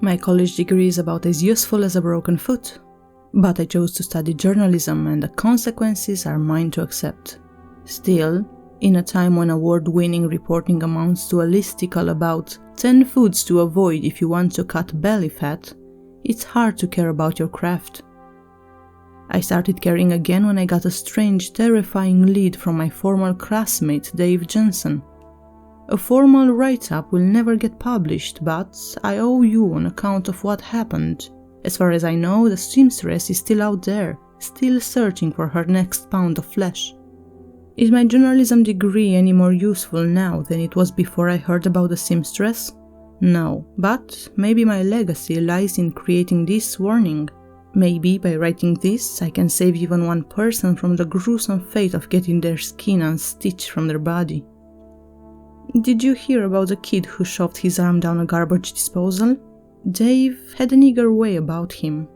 My college degree is about as useful as a broken foot, but I chose to study journalism and the consequences are mine to accept. Still, in a time when award-winning reporting amounts to a listicle about 10 foods to avoid if you want to cut belly fat, it's hard to care about your craft. I started caring again when I got a strange, terrifying lead from my former classmate Dave Jensen. A formal write-up will never get published, but I owe you an account of what happened. As far as I know, the seamstress is still out there, still searching for her next pound of flesh. Is my journalism degree any more useful now than it was before I heard about the seamstress? No, but maybe my legacy lies in creating this warning. Maybe by writing this, I can save even one person from the gruesome fate of getting their skin unstitched from their body. Did you hear about the kid who shoved his arm down a garbage disposal? Dave had an eager way about him,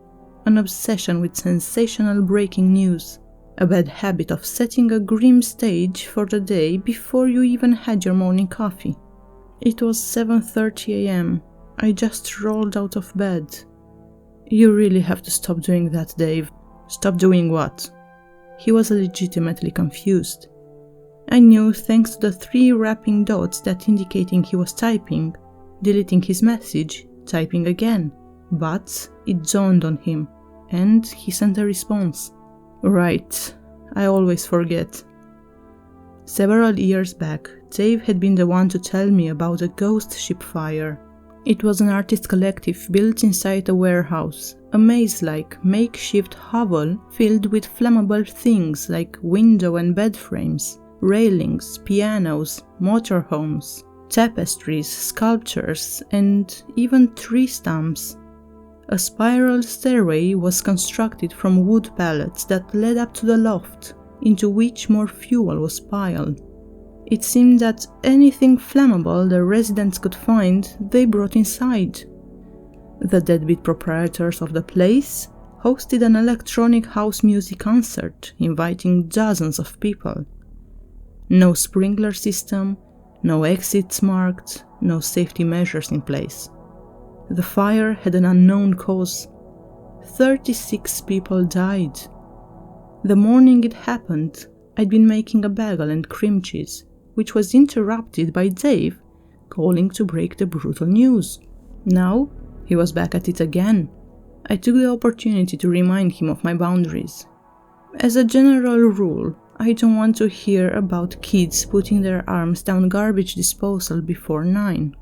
an obsession with sensational breaking news, a bad habit of setting a grim stage for the day before you even had your morning coffee. It was 7:30 a.m. I just rolled out of bed. You really have to stop doing that, Dave. Stop doing what? He was legitimately confused. I knew thanks to the 3 wrapping dots that indicating he was typing, deleting his message, typing again. But it dawned on him, and he sent a response. Right, I always forget. Several years back, Dave had been the one to tell me about a ghost ship fire. It was an artist collective built inside a warehouse, a maze-like makeshift hovel filled with flammable things like window and bed frames, railings, pianos, motorhomes, tapestries, sculptures, and even tree stumps. A spiral stairway was constructed from wood pallets that led up to the loft, into which more fuel was piled. It seemed that anything flammable the residents could find, they brought inside. The deadbeat proprietors of the place hosted an electronic house music concert, inviting dozens of people. No sprinkler system, no exits marked, no safety measures in place. The fire had an unknown cause. 36 people died. The morning it happened, I'd been making a bagel and cream cheese, which was interrupted by Dave calling to break the brutal news. Now, he was back at it again. I took the opportunity to remind him of my boundaries. As a general rule, I don't want to hear about kids putting their arms down garbage disposal before 9.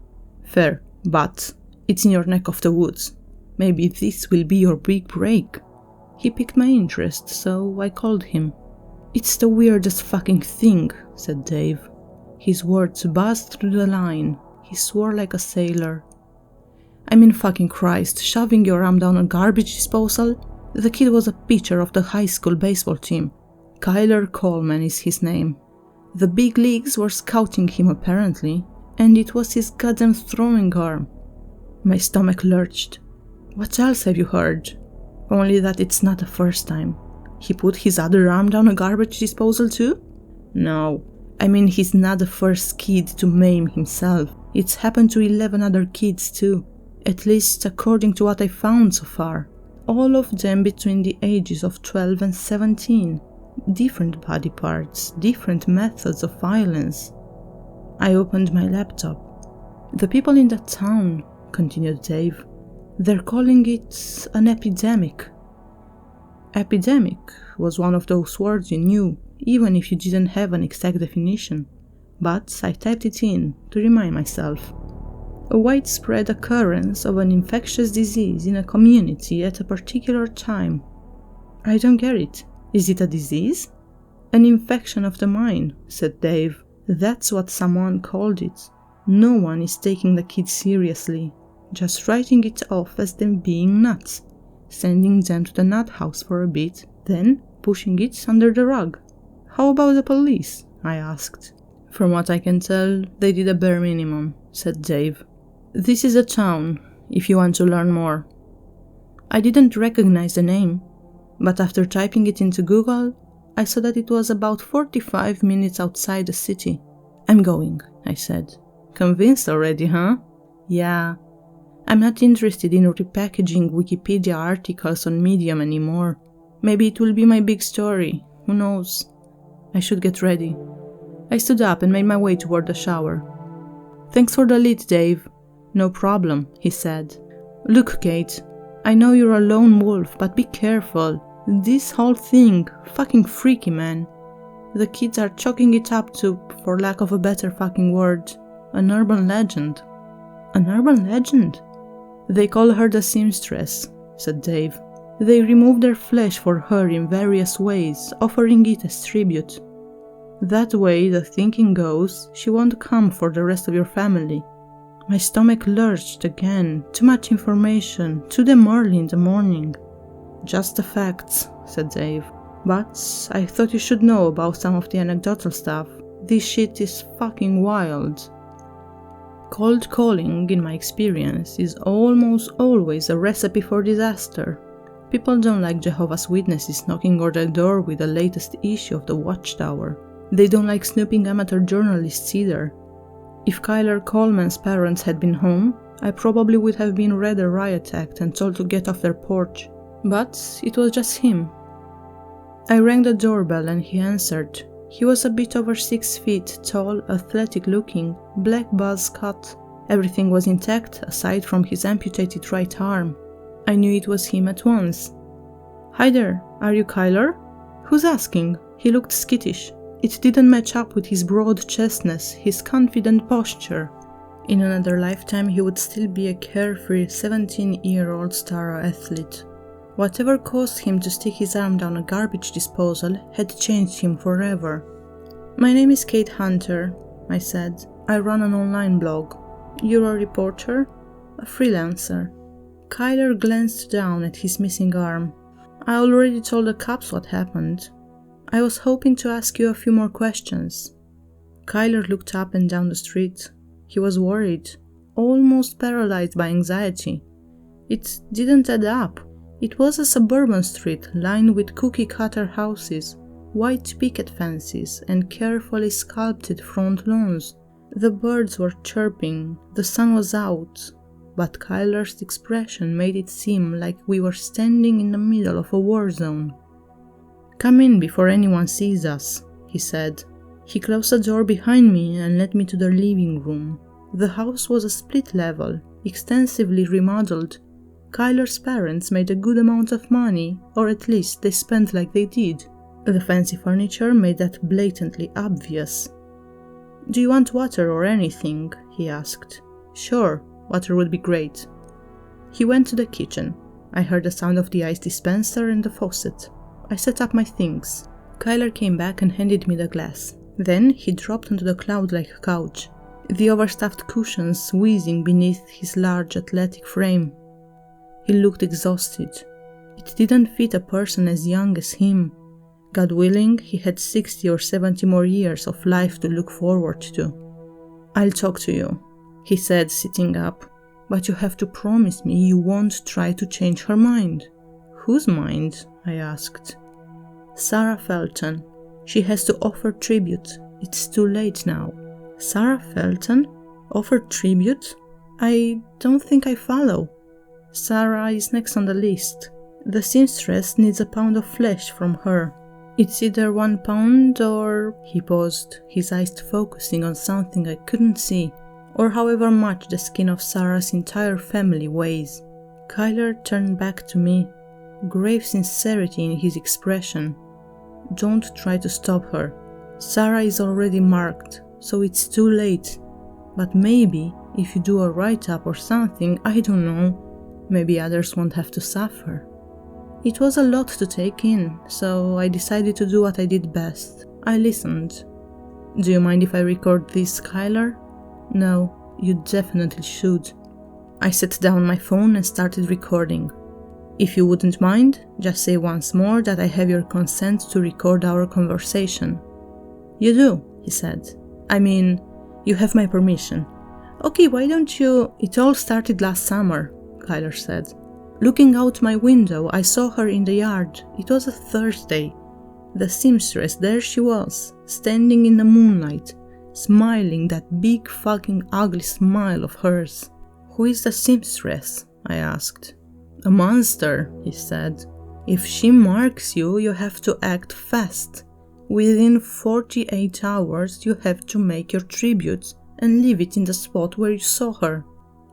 Fair, but it's in your neck of the woods. Maybe this will be your big break. He piqued my interest, so I called him. It's the weirdest fucking thing, said Dave. His words buzzed through the line. He swore like a sailor. I mean fucking Christ, shoving your arm down a garbage disposal? The kid was a pitcher of the high school baseball team. Kyler Coleman is his name. The big leagues were scouting him apparently, and it was his goddamn throwing arm. My stomach lurched. What else have you heard? Only that it's not the first time. He put his other arm down a garbage disposal too? No, I mean he's not the first kid to maim himself. It's happened to 11 other kids too, at least according to what I found so far. All of them between the ages of 12 and 17. Different body parts, different methods of violence. I opened my laptop. The people in that town, continued Dave, they're calling it an epidemic. Epidemic was one of those words you knew, even if you didn't have an exact definition. But I typed it in to remind myself. A widespread occurrence of an infectious disease in a community at a particular time. I don't get it. Is it a disease? An infection of the mind, said Dave. That's what someone called it. No one is taking the kids seriously, just writing it off as them being nuts, sending them to the nut house for a bit, then pushing it under the rug. How about the police? I asked. From what I can tell, they did a bare minimum, said Dave. This is a town, if you want to learn more. I didn't recognize the name, but after typing it into Google, I saw that it was about 45 minutes outside the city. I'm going, I said. Convinced already, huh? Yeah. I'm not interested in repackaging Wikipedia articles on Medium anymore. Maybe it will be my big story, who knows? I should get ready. I stood up and made my way toward the shower. Thanks for the lead, Dave. No problem, he said. Look, Kate, I know you're a lone wolf, but be careful. This whole thing, fucking freaky, man. The kids are chalking it up to, for lack of a better fucking word, an urban legend. An urban legend? They call her the seamstress, said Dave. They remove their flesh for her in various ways, offering it as tribute. That way, the thinking goes, she won't come for the rest of your family. My stomach lurched again. Too much information, too damn early in the morning. Just the facts, said Dave. But I thought you should know about some of the anecdotal stuff. This shit is fucking wild. Cold calling, in my experience, is almost always a recipe for disaster. People don't like Jehovah's Witnesses knocking on their door with the latest issue of the Watchtower. They don't like snooping amateur journalists either. If Kyler Coleman's parents had been home, I probably would have been read a riot act and told to get off their porch. But it was just him. I rang the doorbell and he answered. He was a bit over 6 feet tall, athletic looking, black buzz cut. Everything was intact aside from his amputated right arm. I knew it was him at once. Hi there, are you Kyler? Who's asking? He looked skittish. It didn't match up with his broad chestness, his confident posture. In another lifetime he would still be a carefree 17-year-old star athlete. Whatever caused him to stick his arm down a garbage disposal had changed him forever. My name is Kate Hunter, I said. I run an online blog. You're a reporter? A freelancer. Kyler glanced down at his missing arm. I already told the cops what happened. I was hoping to ask you a few more questions. Kyler looked up and down the street. He was worried, almost paralyzed by anxiety. It didn't add up. It was a suburban street lined with cookie-cutter houses, white picket fences, and carefully sculpted front lawns. The birds were chirping, the sun was out, but Kyler's expression made it seem like we were standing in the middle of a war zone. Come in before anyone sees us, he said. He closed the door behind me and led me to the living room. The house was a split level, extensively remodeled. Kyler's parents made a good amount of money, or at least they spent like they did. The fancy furniture made that blatantly obvious. Do you want water or anything? He asked. Sure, water would be great. He went to the kitchen. I heard the sound of the ice dispenser and the faucet. I set up my things. Kyler came back and handed me the glass. Then he dropped onto the cloud-like couch, the overstuffed cushions wheezing beneath his large athletic frame. He looked exhausted. It didn't fit a person as young as him. God willing, he had 60 or 70 more years of life to look forward to. I'll talk to you, he said, sitting up. But you have to promise me you won't try to change her mind. Whose mind? I asked. Sarah Felton. She has to offer tribute. It's too late now. Sarah Felton? Offer tribute? I don't think I follow. Sarah is next on the list. The seamstress needs a pound of flesh from her. It's either 1 pound or... He paused, his eyes focusing on something I couldn't see, or however much the skin of Sarah's entire family weighs. Kyler turned back to me, grave sincerity in his expression. Don't try to stop her. Sarah is already marked, so it's too late. But maybe, if you do a write-up or something, I don't know, maybe others won't have to suffer. It was a lot to take in, so I decided to do what I did best. I listened. Do you mind if I record this, Kyler? No, you definitely should. I set down my phone and started recording. If you wouldn't mind, just say once more that I have your consent to record our conversation. You do, he said. I mean, you have my permission. Okay, why don't you... It all started last summer, Kyler said. Looking out my window, I saw her in the yard. It was a Thursday. The seamstress, there she was, standing in the moonlight, smiling that big fucking ugly smile of hers. Who is the seamstress? I asked. A monster, he said. If she marks you, you have to act fast. Within 48 hours, you have to make your tribute and leave it in the spot where you saw her.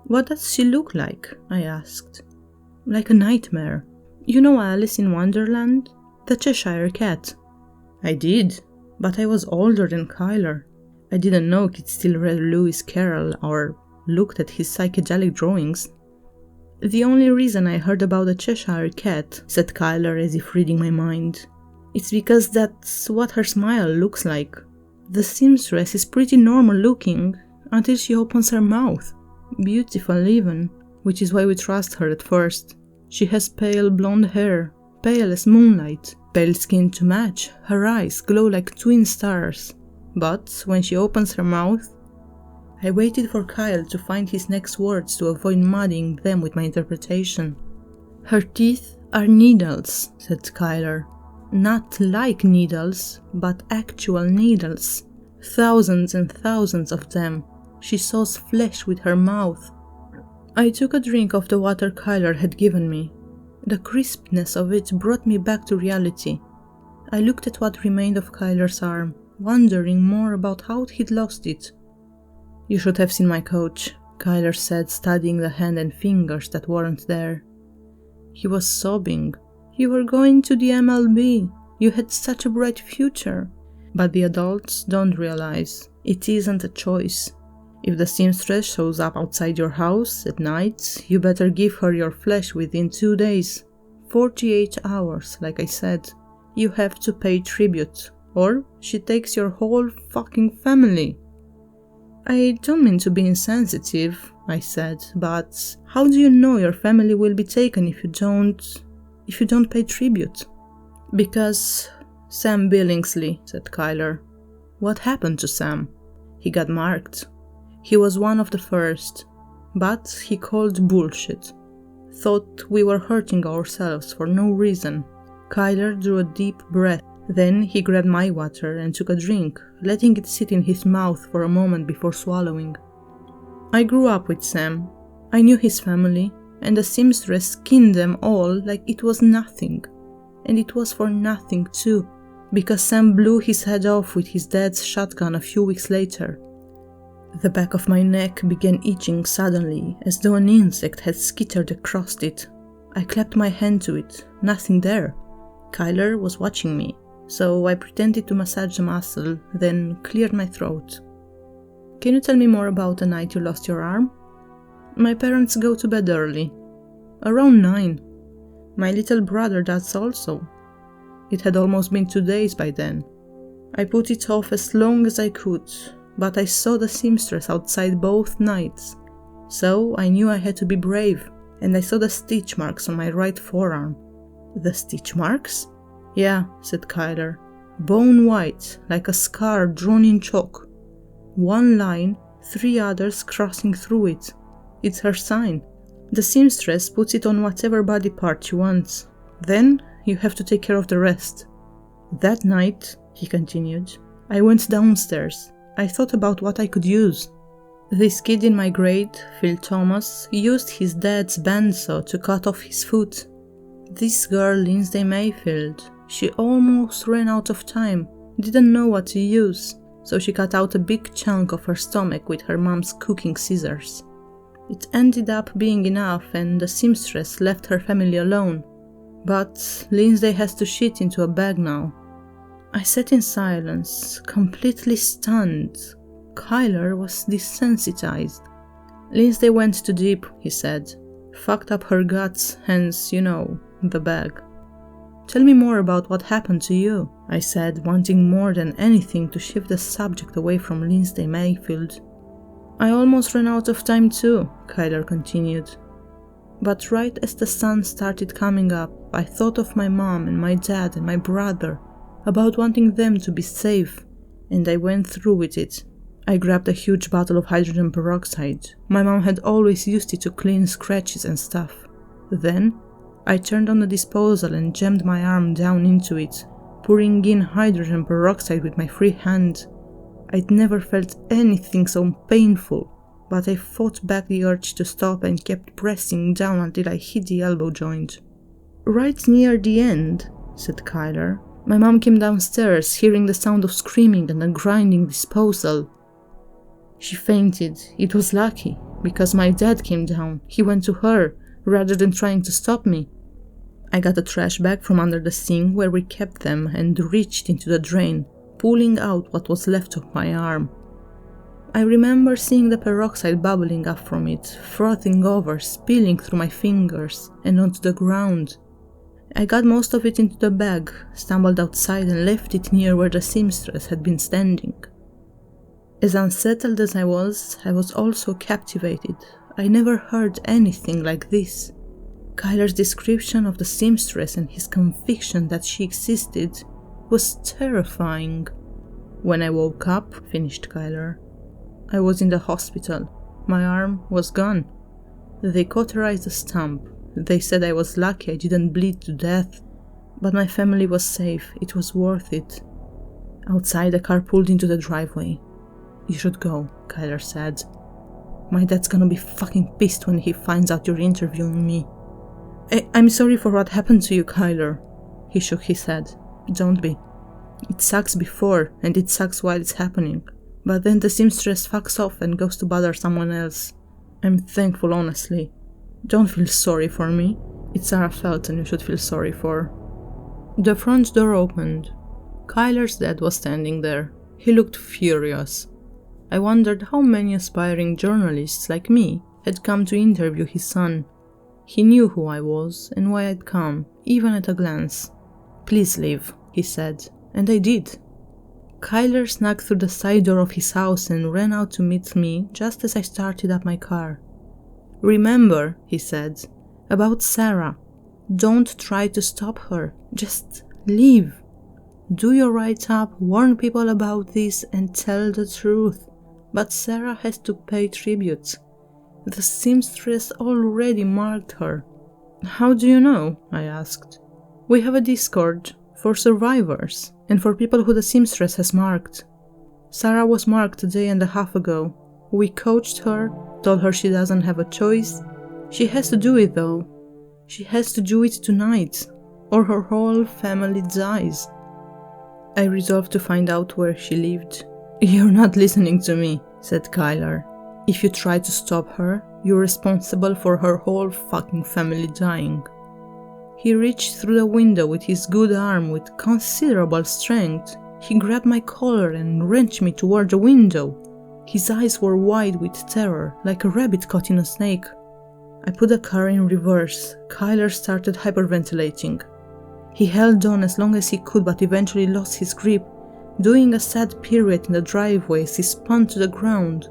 What does she look like? I asked. Like a nightmare. You know Alice in Wonderland? The Cheshire Cat. I did, but I was older than Kyler. I didn't know kids still read Lewis Carroll or looked at his psychedelic drawings. The only reason I heard about the Cheshire Cat, said Kyler as if reading my mind, it's because that's what her smile looks like. The seamstress is pretty normal looking until she opens her mouth. Beautiful even, which is why we trust her at first. She has pale blonde hair, pale as moonlight, pale skin to match, her eyes glow like twin stars. But when she opens her mouth, I waited for Kyle to find his next words to avoid muddying them with my interpretation. Her teeth are needles, said Kyler. Not like needles, but actual needles. Thousands and thousands of them. She saws flesh with her mouth. I took a drink of the water Kyler had given me. The crispness of it brought me back to reality. I looked at what remained of Kyler's arm, wondering more about how he'd lost it. You should have seen my coach, Kyler said, studying the hand and fingers that weren't there. He was sobbing. You were going to the MLB. You had such a bright future. But the adults don't realize it isn't a choice. If the seamstress shows up outside your house at night, you better give her your flesh within 2 days. 48 hours, like I said. You have to pay tribute, or she takes your whole fucking family. I don't mean to be insensitive, I said, but how do you know your family will be taken if you don't pay tribute? Because Sam Billingsley, said Kyler. What happened to Sam? He got marked. He was one of the first, but he called bullshit. Thought we were hurting ourselves for no reason. Kyler drew a deep breath. Then he grabbed my water and took a drink, letting it sit in his mouth for a moment before swallowing. I grew up with Sam. I knew his family, and the seamstress skinned them all like it was nothing. And it was for nothing too, because Sam blew his head off with his dad's shotgun a few weeks later. The back of my neck began itching suddenly, as though an insect had skittered across it. I clapped my hand to it, nothing there. Kyler was watching me, so I pretended to massage the muscle, then cleared my throat. Can you tell me more about the night you lost your arm? My parents go to bed early. Around 9. My little brother does also. It had almost been 2 days by then. I put it off as long as I could, but I saw the seamstress outside both nights, so I knew I had to be brave, and I saw the stitch marks on my right forearm. The stitch marks? Yeah, said Kyler. Bone white, like a scar drawn in chalk. 1 line, 3 others crossing through it. It's her sign. The seamstress puts it on whatever body part she wants. Then you have to take care of the rest. That night, he continued, I went downstairs. I thought about what I could use. This kid in my grade, Phil Thomas, used his dad's bandsaw to cut off his foot. This girl, Lindsay Mayfield, she almost ran out of time, didn't know what to use, so she cut out a big chunk of her stomach with her mom's cooking scissors. It ended up being enough and the seamstress left her family alone. But Lindsay has to shit into a bag now. I sat in silence, completely stunned. Kyler was desensitized. Lindsay went too deep, he said. Fucked up her guts, hence, the bag. Tell me more about what happened to you, I said, wanting more than anything to shift the subject away from Lindsay Mayfield. I almost ran out of time too, Kyler continued. But right as the sun started coming up, I thought of my mom and my dad and my brother, about wanting them to be safe, and I went through with it. I grabbed a huge bottle of hydrogen peroxide. My mom had always used it to clean scratches and stuff. Then, I turned on the disposal and jammed my arm down into it, pouring in hydrogen peroxide with my free hand. I'd never felt anything so painful. but I fought back the urge to stop and kept pressing down until I hit the elbow joint. Right near the end, said Kyler, my mom came downstairs, hearing the sound of screaming and a grinding disposal. She fainted. It was lucky, because my dad came down. He went to her, rather than trying to stop me. I got a trash bag from under the sink where we kept them and reached into the drain, pulling out what was left of my arm. I remember seeing the peroxide bubbling up from it, frothing over, spilling through my fingers and onto the ground. I got most of it into the bag, stumbled outside and left it near where the seamstress had been standing. As unsettled as I was also captivated. I never heard anything like this. Kyler's description of the seamstress and his conviction that she existed was terrifying. When I woke up, finished Kyler, I was in the hospital. My arm was gone. They cauterized a stump. They said I was lucky I didn't bleed to death. But my family was safe. It was worth it. Outside, a car pulled into the driveway. You should go, Kyler said. My dad's gonna be fucking pissed when he finds out you're interviewing me. I'm sorry for what happened to you, Kyler. He shook his head. Don't be. It sucks before, and it sucks while it's happening. But then the seamstress fucks off and goes to bother someone else. I'm thankful, honestly. Don't feel sorry for me. It's Sarah Felton you should feel sorry for. The front door opened. Kyler's dad was standing there. He looked furious. I wondered how many aspiring journalists like me had come to interview his son. He knew who I was and why I'd come, even at a glance. Please leave, he said, and I did. Kyler snuck through the side door of his house and ran out to meet me just as I started up my car. Remember, he said, about Sarah. Don't try to stop her. Just leave. Do your write-up, warn people about this, and tell the truth. But Sarah has to pay tribute. The seamstress already marked her. How do you know? I asked. We have a Discord for survivors and for people who the seamstress has marked. Sarah was marked a day and a half ago. We coached her, told her she doesn't have a choice. She has to do it though. She has to do it tonight, or her whole family dies. I resolved to find out where she lived. You're not listening to me, said Kyler. If you try to stop her, you're responsible for her whole fucking family dying. He reached through the window with his good arm with considerable strength. He grabbed my collar and wrenched me toward the window. His eyes were wide with terror, like a rabbit caught in a snake. I put the car in reverse. Kyler started hyperventilating. He held on as long as he could but eventually lost his grip, doing a sad pirouette in the driveway as he spun to the ground.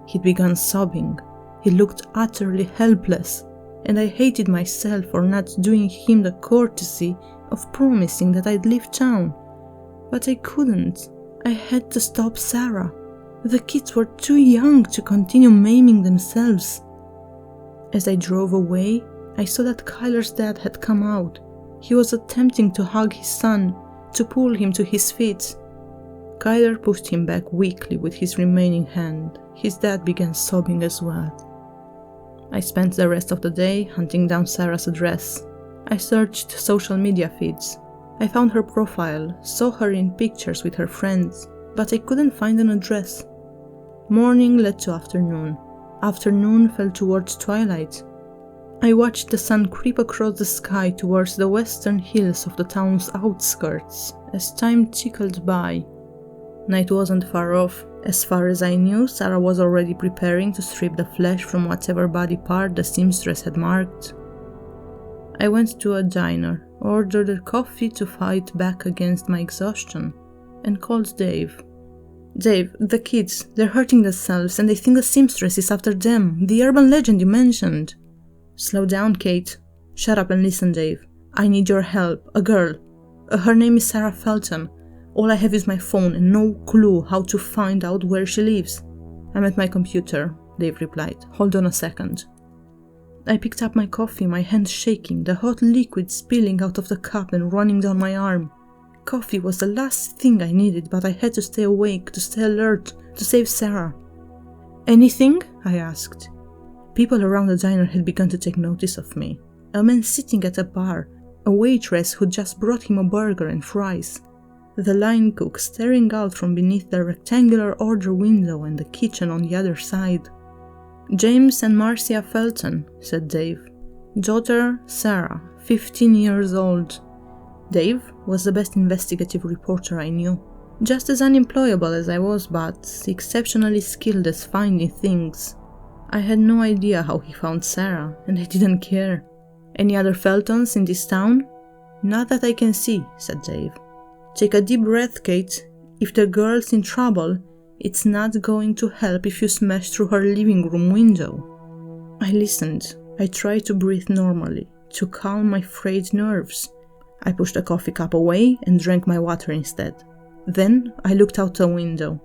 He'd begun sobbing. He looked utterly helpless, and I hated myself for not doing him the courtesy of promising that I'd leave town. But I couldn't. I had to stop Sarah. The kids were too young to continue maiming themselves. As I drove away, I saw that Kyler's dad had come out. He was attempting to hug his son, to pull him to his feet. Kyler pushed him back weakly with his remaining hand. His dad began sobbing as well. I spent the rest of the day hunting down Sarah's address. I searched social media feeds. I found her profile, saw her in pictures with her friends, but I couldn't find an address. Morning led to afternoon. Afternoon fell towards twilight. I watched the sun creep across the sky towards the western hills of the town's outskirts as time tickled by. Night wasn't far off. As far as I knew, Sarah was already preparing to strip the flesh from whatever body part the seamstress had marked. I went to a diner, ordered a coffee to fight back against my exhaustion, and called Dave. Dave, the kids, they're hurting themselves and they think the seamstress is after them, the urban legend you mentioned. Slow down, Kate. Shut up and listen, Dave. I need your help. A girl. Her name is Sarah Felton. All I have is my phone and no clue how to find out where she lives. I'm at my computer, Dave replied. Hold on a second. I picked up my coffee, my hand shaking, the hot liquid spilling out of the cup and running down my arm. Coffee was the last thing I needed, but I had to stay awake, to stay alert, to save Sarah. Anything? I asked. People around the diner had begun to take notice of me. A man sitting at a bar, a waitress who just brought him a burger and fries, the line cook staring out from beneath the rectangular order window and the kitchen on the other side. James and Marcia Felton, said Dave. Daughter, Sarah, 15 years old. Dave was the best investigative reporter I knew. Just as unemployable as I was, but exceptionally skilled at finding things. I had no idea how he found Sarah, and I didn't care. Any other Feltons in this town? Not that I can see, said Dave. Take a deep breath, Kate. If the girl's in trouble, it's not going to help if you smash through her living room window. I listened. I tried to breathe normally, to calm my frayed nerves. I pushed the coffee cup away and drank my water instead. Then I looked out the window.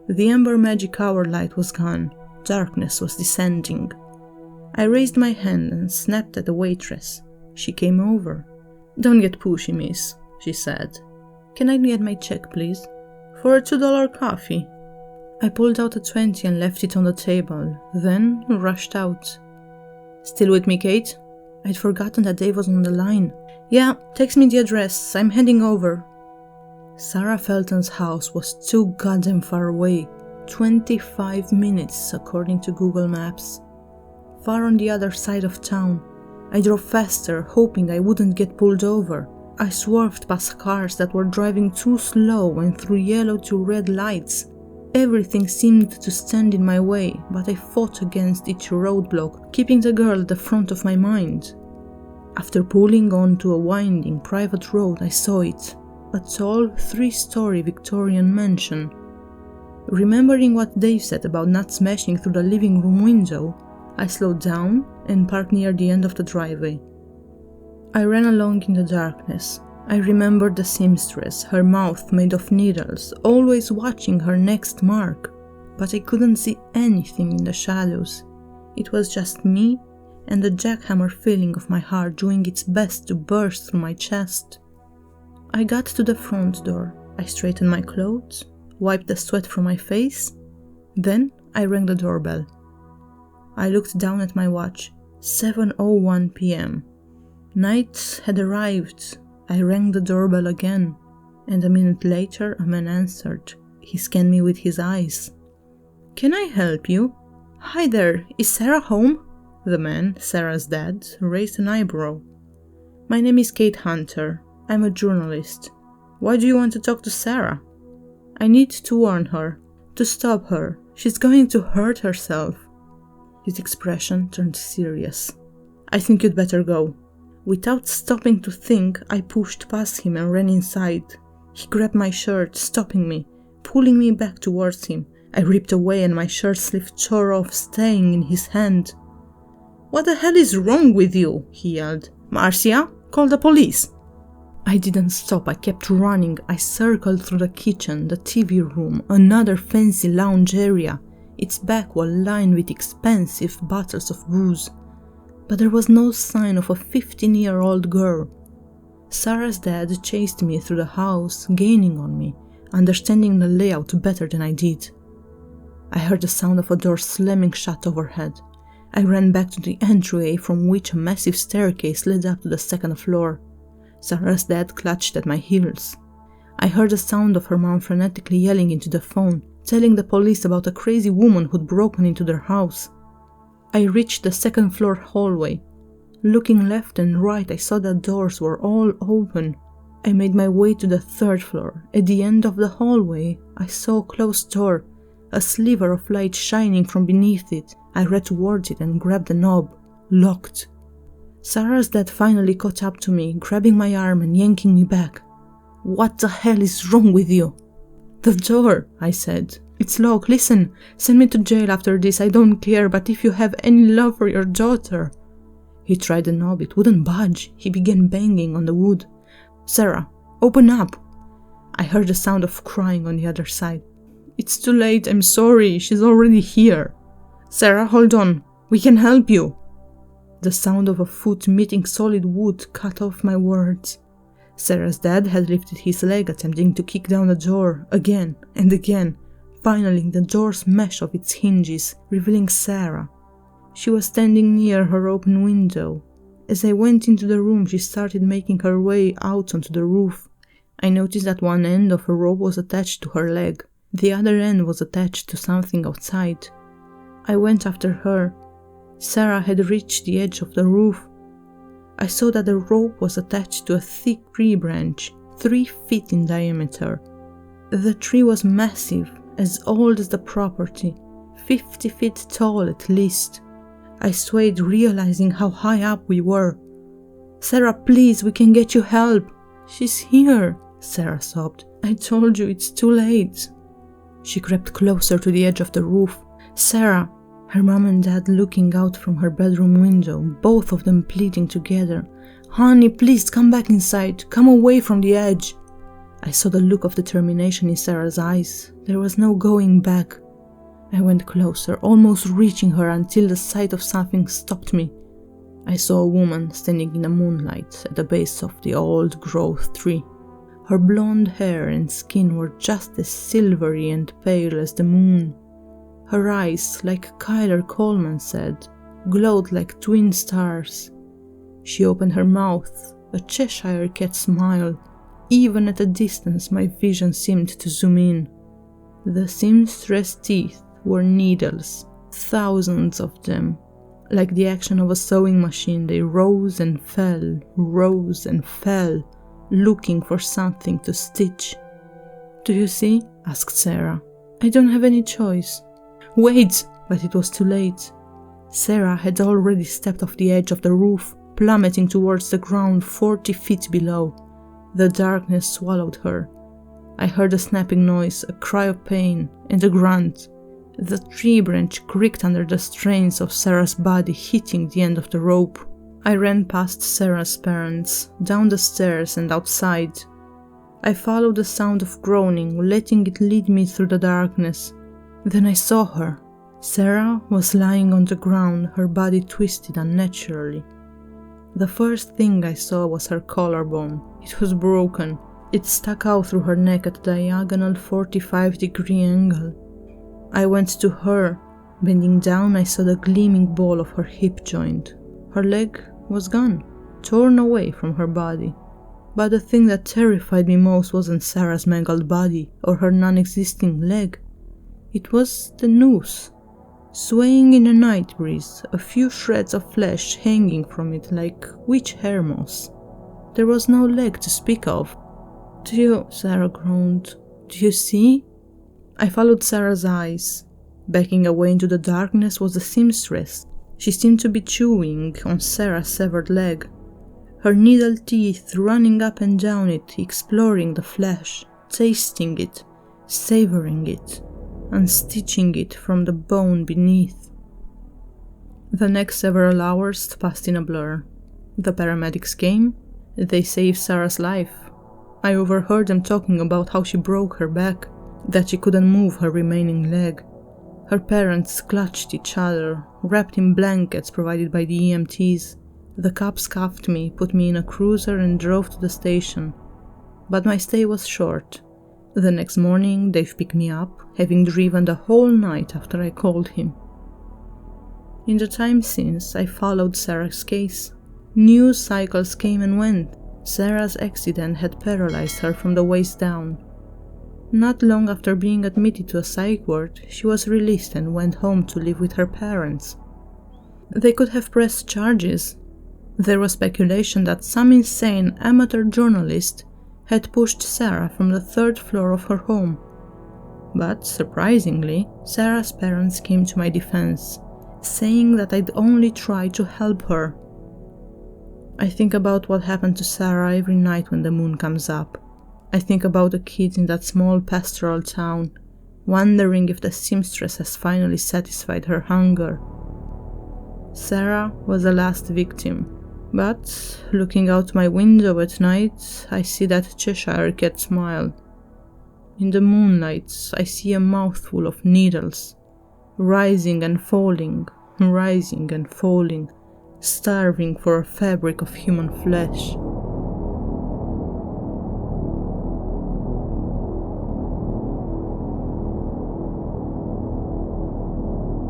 The amber magic hour light was gone. Darkness was descending. I raised my hand and snapped at the waitress. She came over. Don't get pushy, miss, she said. Can I get my check, please? For a $2 coffee. I pulled out a 20 and left it on the table, then rushed out. Still with me, Kate? I'd forgotten that Dave was on the line. Yeah, text me the address. I'm heading over. Sarah Felton's house was too goddamn far away. 25 minutes, according to Google Maps. Far on the other side of town. I drove faster, hoping I wouldn't get pulled over. I swerved past cars that were driving too slow and through yellow to red lights. Everything seemed to stand in my way, but I fought against each roadblock, keeping the girl at the front of my mind. After pulling onto a winding private road, I saw it. A tall, 3-story Victorian mansion. Remembering what Dave said about not smashing through the living room window, I slowed down and parked near the end of the driveway. I ran along in the darkness. I remembered the seamstress, her mouth made of needles, always watching her next mark, but I couldn't see anything in the shadows. It was just me and the jackhammer feeling of my heart doing its best to burst through my chest. I got to the front door. I straightened my clothes, wiped the sweat from my face. Then I rang the doorbell. I looked down at my watch. 7:01 p.m. Night had arrived. I rang the doorbell again, and a minute later a man answered. He scanned me with his eyes. Can I help you? Hi there, is Sarah home? The man, Sarah's dad, raised an eyebrow. My name is Kate Hunter. I'm a journalist. Why do you want to talk to Sarah? I need to warn her, to stop her. She's going to hurt herself. His expression turned serious. I think you'd better go. Without stopping to think, I pushed past him and ran inside. He grabbed my shirt, stopping me, pulling me back towards him. I ripped away and my shirt sleeve tore off, staying in his hand. What the hell is wrong with you? He yelled. Marcia, call the police. I didn't stop. I kept running. I circled through the kitchen, the TV room, another fancy lounge area, its back wall lined with expensive bottles of booze. But there was no sign of a 15-year-old girl. Sarah's dad chased me through the house, gaining on me, understanding the layout better than I did. I heard the sound of a door slamming shut overhead. I ran back to the entryway from which a massive staircase led up to the second floor. Sarah's dad clutched at my heels. I heard the sound of her mom frenetically yelling into the phone, telling the police about a crazy woman who'd broken into their house. I reached the second floor hallway. Looking left and right, I saw that doors were all open. I made my way to the third floor. At the end of the hallway, I saw a closed door, a sliver of light shining from beneath it. I ran towards it and grabbed the knob. Locked. Sarah's dad finally caught up to me, grabbing my arm and yanking me back. What the hell is wrong with you? The door, I said. It's locked. Listen, send me to jail after this. I don't care, but if you have any love for your daughter. He tried the knob. It wouldn't budge. He began banging on the wood. Sarah, open up. I heard the sound of crying on the other side. It's too late. I'm sorry. She's already here. Sarah, hold on. We can help you. The sound of a foot meeting solid wood cut off my words. Sarah's dad had lifted his leg, attempting to kick down the door, again and again. finally the door smashed off its hinges, revealing Sarah. She was standing near her open window. As I went into the room, she started making her way out onto the roof. I noticed that one end of her rope was attached to her leg. The other end was attached to something outside. I went after her. Sarah had reached the edge of the roof. I saw that the rope was attached to a thick tree branch, 3 feet in diameter. The tree was massive, as old as the property, 50 feet tall at least. I swayed, realizing how high up we were. "Sarah, please, we can get you help." "She's here," Sarah sobbed. "I told you, it's too late." She crept closer to the edge of the roof. "Sarah," her mom and dad looking out from her bedroom window, both of them pleading together. "Honey, please come back inside. Come away from the edge." I saw the look of determination in Sarah's eyes. There was no going back. I went closer, almost reaching her until the sight of something stopped me. I saw a woman standing in the moonlight at the base of the old growth tree. Her blonde hair and skin were just as silvery and pale as the moon. Her eyes, like Kyler Coleman said, glowed like twin stars. She opened her mouth, a Cheshire cat smile. Even at a distance, my vision seemed to zoom in. The seamstress teeth were needles, thousands of them. Like the action of a sewing machine, they rose and fell, looking for something to stitch. "Do you see?" asked Sarah. "I don't have any choice." "Wait!" But it was too late. Sarah had already stepped off the edge of the roof, plummeting towards the ground 40 feet below. The darkness swallowed her. I heard a snapping noise, a cry of pain, and a grunt. The tree branch creaked under the strains of Sarah's body hitting the end of the rope. I ran past Sarah's parents, down the stairs and outside. I followed the sound of groaning, letting it lead me through the darkness. Then I saw her. Sarah was lying on the ground, her body twisted unnaturally. The first thing I saw was her collarbone. It was broken. It stuck out through her neck at a diagonal 45-degree angle. I went to her. Bending down, I saw the gleaming ball of her hip joint. Her leg was gone, torn away from her body. But the thing that terrified me most wasn't Sarah's mangled body or her non-existing leg. It was the noose. Swaying in a night breeze, a few shreds of flesh hanging from it like witch hair moss. There was no leg to speak of. "Do you," Sarah groaned, "do you see?" I followed Sarah's eyes. Backing away into the darkness was the seamstress. She seemed to be chewing on Sarah's severed leg, her needle teeth running up and down it, exploring the flesh, tasting it, savoring it, unstitching it from the bone beneath. The next several hours passed in a blur. The paramedics came. They saved Sarah's life. I overheard them talking about how she broke her back, that she couldn't move her remaining leg. Her parents clutched each other, wrapped in blankets provided by the EMTs. The cops cuffed me, put me in a cruiser and drove to the station. But my stay was short. The next morning, Dave picked me up, having driven the whole night after I called him. In the time since, I followed Sarah's case. News cycles came and went. Sarah's accident had paralyzed her from the waist down. Not long after being admitted to a psych ward, she was released and went home to live with her parents. They could have pressed charges. There was speculation that some insane amateur journalist had pushed Sarah from the 3rd floor of her home. But, surprisingly, Sarah's parents came to my defense, saying that I'd only tried to help her. I think about what happened to Sarah every night when the moon comes up. I think about the kids in that small pastoral town, wondering if the seamstress has finally satisfied her hunger. Sarah was the last victim, but looking out my window at night, I see that Cheshire cat smile. In the moonlight, I see a mouthful of needles, rising and falling, starving for a fabric of human flesh.